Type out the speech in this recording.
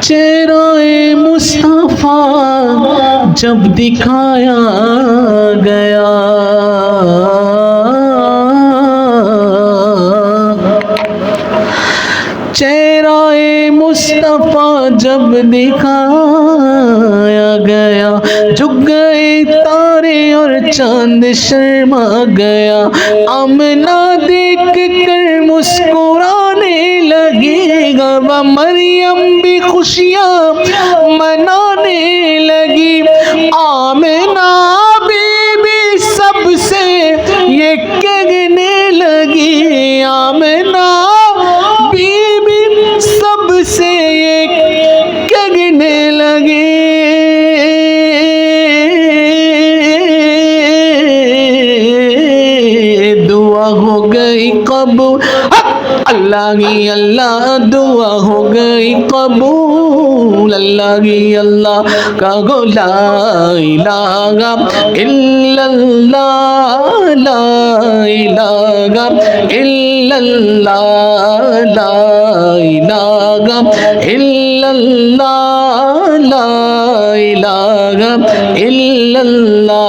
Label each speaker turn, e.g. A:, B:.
A: चेहरा-ए मुस्तफा जब दिखाया गया, चेहरा-ए मुस्तफा जब दिखाया गया, झुक गए तारे और चांद शर्मा गया। आमना देख कर मुस्कुराने लगेगा, व मरियम भी खुशियाँ मनाने लगी। आमना बीबी सबसे ये कहने लगी, आमना बीबी सबसे ये कहने लगी, दुआ हो गई कबूल, अल्लाह की अल्लाह दुआ हो गई कबूल, अल्लाह की अल्लाह का गो ला इलाहा इल्लल्लाह, ला इलाहा इल्लल्लाह, ला इलाहा इल्लल्लाह, ला इलाहा इल्लल्लाह।